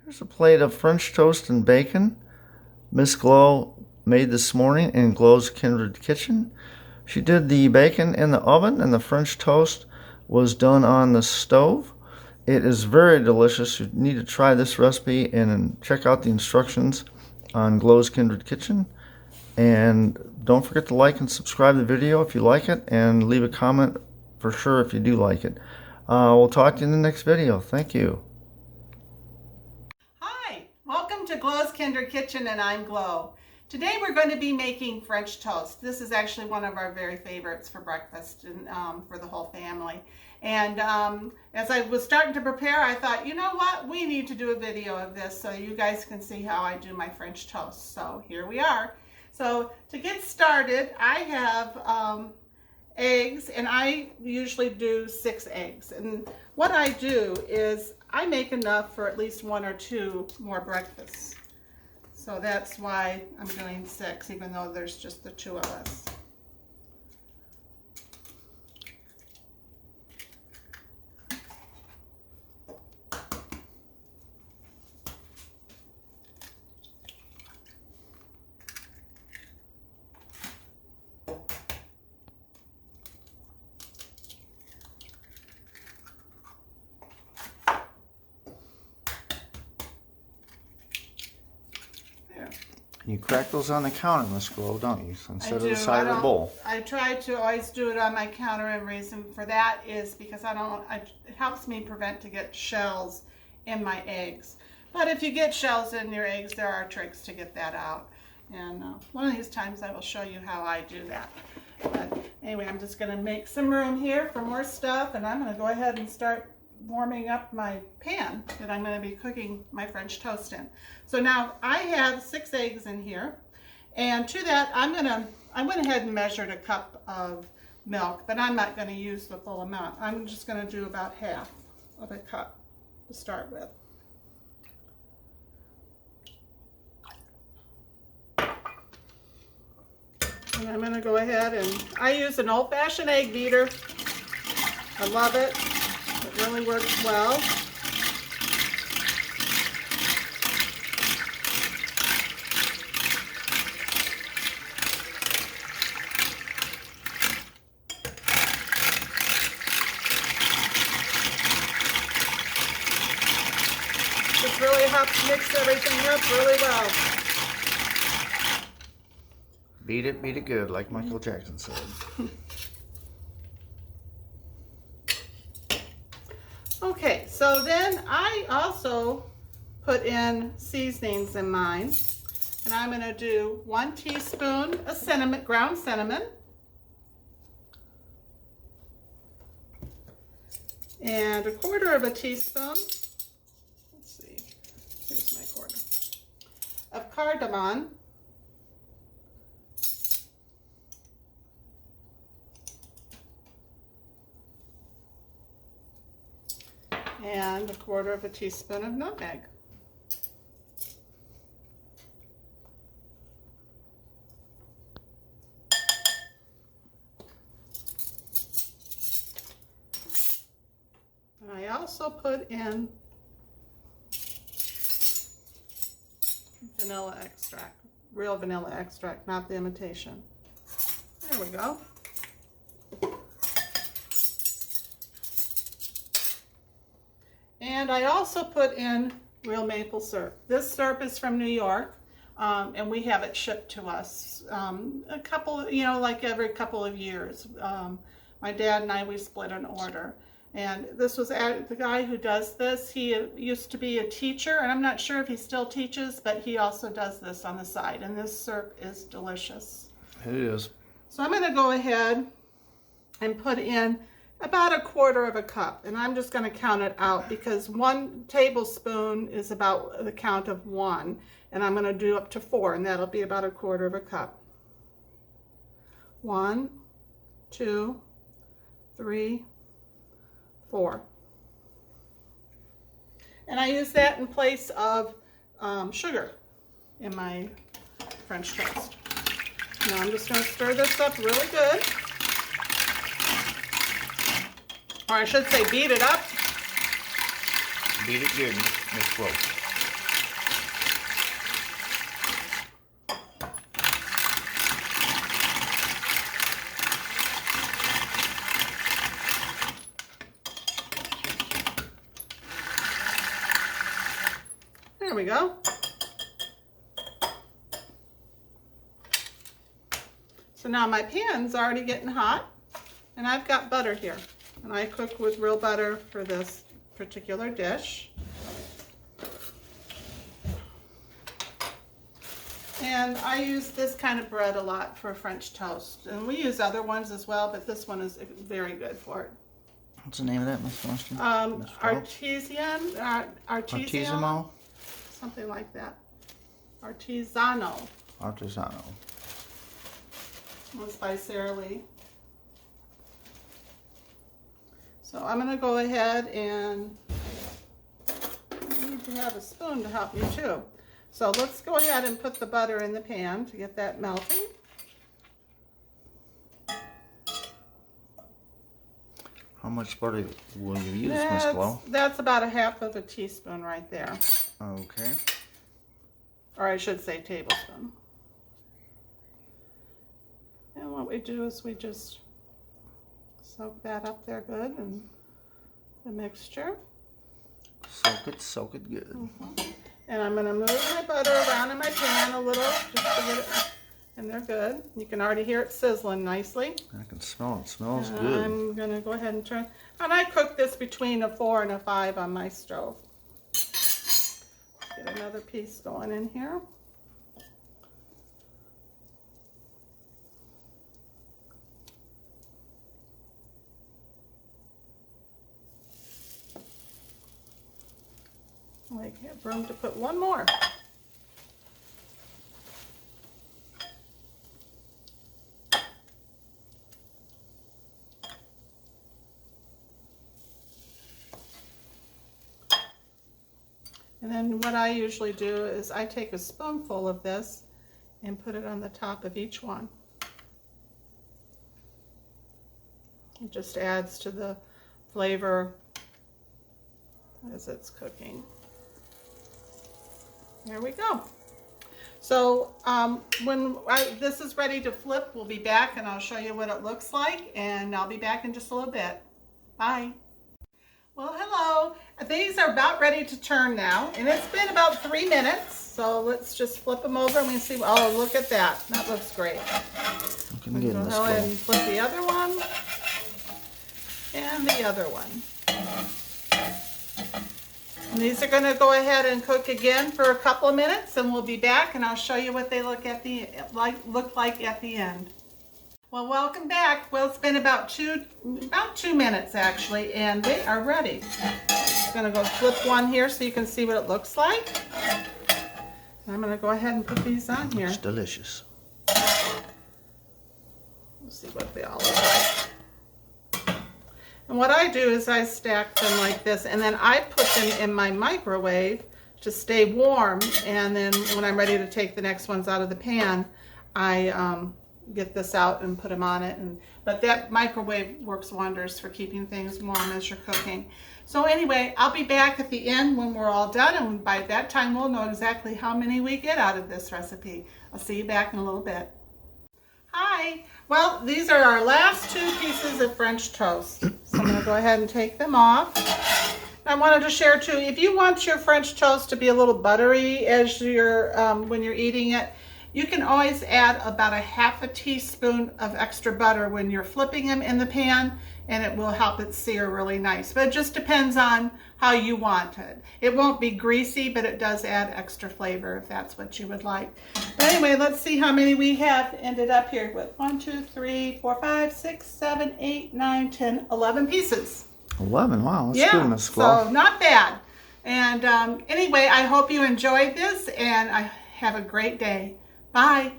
Here's a plate of French toast and bacon. Miss Glow made this morning in Glow's Kindred Kitchen. She did the bacon in the oven and the French toast was done on the stove. It is very delicious. You need to try this recipe and check out the instructions on Glow's Kindred Kitchen. And don't forget to like and subscribe to the video if you like it, and leave a comment for sure if you do like it. We'll talk to you in the next video. Thank you. Hi, welcome to Glow's Kindred Kitchen, and I'm Glow. Today we're going to be making French toast. This is actually one of our very favorites for breakfast and for the whole family. And as I was starting to prepare, I thought, you know what, we need to do a video of this so you guys can see how I do my French toast. So here we are. So to get started, I have eggs, and I usually do 6 eggs. And what I do is I make enough for at least 1 or 2 more breakfasts. So that's why I'm doing 6, even though there's just the 2 of us. You crack those on the counter, Miss Glow, don't you? Instead of the side of the bowl. I try to always do it on my counter, and the reason for that is because it helps me prevent to get shells in my eggs. But if you get shells in your eggs, there are tricks to get that out. And one of these times I will show you how I do that. But anyway, I'm just going to make some room here for more stuff, and I'm going to go ahead and start warming up my pan that I'm going to be cooking my French toast in. So now I have 6 eggs in here, and to that I went ahead and measured a cup of milk, but I'm not going to use the full amount. I'm just going to do about half of a cup to start with. And I'm going to go ahead, and I use an old-fashioned egg beater. I love it. It really works well. This really helps mix everything up really well. Beat it good, like Michael Jackson said. Okay, so then I also put in seasonings in mine, and I'm going to do 1 teaspoon of cinnamon, ground cinnamon, and 1/4 teaspoon, let's see, here's my 1/4, of cardamom, and 1/4 teaspoon of nutmeg. And I also put in vanilla extract, real vanilla extract, not the imitation. There we go. And I also put in real maple syrup. This syrup is from New York, and we have it shipped to us a couple, like every couple of years. My dad and I, we split an order. And this was the guy who does this. He used to be a teacher, and I'm not sure if he still teaches, but he also does this on the side. And this syrup is delicious. It is. So I'm going to go ahead and put in about 1/4 cup, and I'm just going to count it out because 1 tablespoon is about the count of 1, and I'm going to do up to 4, and that'll be about 1/4 cup. 1, 2, 3, 4. And I use that in place of sugar in my French toast. Now I'm just going to stir this up really good. Or I should say beat it up. Beat it good, Miss Loaf. There we go. So now my pan's already getting hot, and I've got butter here. And I cook with real butter for this particular dish. And I use this kind of bread a lot for French toast. And we use other ones as well, but this one is very good for it. What's the name of that, Miss Weston? Artisanal? Something like that. Artisanal. Artisanal. It's by Sara Lee. So I'm going to go ahead and I need to have a spoon to help me too. So let's go ahead and put the butter in the pan to get that melting. How much butter will you use, Miss Glow? That's about a half of a teaspoon right there. Okay. Or I should say tablespoon. And what we do is we just soak that up there good in the mixture. Soak it good. Mm-hmm. And I'm going to move my butter around in my pan a little just to get it, and they're good. You can already hear it sizzling nicely. I can smell it. It smells good. I'm going to go ahead and turn. And I cook this between a 4 and a 5 on my stove. Get another piece going in here. I have room to put one more. And then what I usually do is I take a spoonful of this and put it on the top of each one. It just adds to the flavor as it's cooking. There we go. So when this is ready to flip, we'll be back and I'll show you what it looks like, and I'll be back in just a little bit. Bye. Well, hello. These are about ready to turn now, and it's been about 3 minutes. So let's just flip them over and we see. Oh, look at that. That looks great. Looking good, Miss Go Glow. ahead and flip the other one and the other one. And these are going to go ahead and cook again for a couple of minutes, and we'll be back and I'll show you what they look like at the end. Well, welcome back. Well, it's been about two minutes actually, and they are ready. I'm going to go flip one here so you can see what it looks like. And I'm going to go ahead and put these on here. It's delicious. Let's see what they all look like. And what I do is I stack them like this, and then I put them in my microwave to stay warm, and then when I'm ready to take the next ones out of the pan, I get this out and put them on it. But that microwave works wonders for keeping things warm as you're cooking. So anyway, I'll be back at the end when we're all done, and by that time we'll know exactly how many we get out of this recipe. I'll see you back in a little bit. Hi. Well, these are our last 2 pieces of French toast. So I'm going to go ahead and take them off. I wanted to share too, if you want your French toast to be a little buttery as you're when you're eating it, you can always add about a half a teaspoon of extra butter when you're flipping them in the pan, and it will help it sear really nice. But it just depends on how you want it. It won't be greasy, but it does add extra flavor if that's what you would like. But anyway, let's see how many we have ended up here with. 1, 2, 3, 4, 5, 6, 7, 8, 9, 10, 11 pieces. 11, wow, that's good, Miss Glow. So not bad. And anyway, I hope you enjoyed this, and I have a great day. Bye.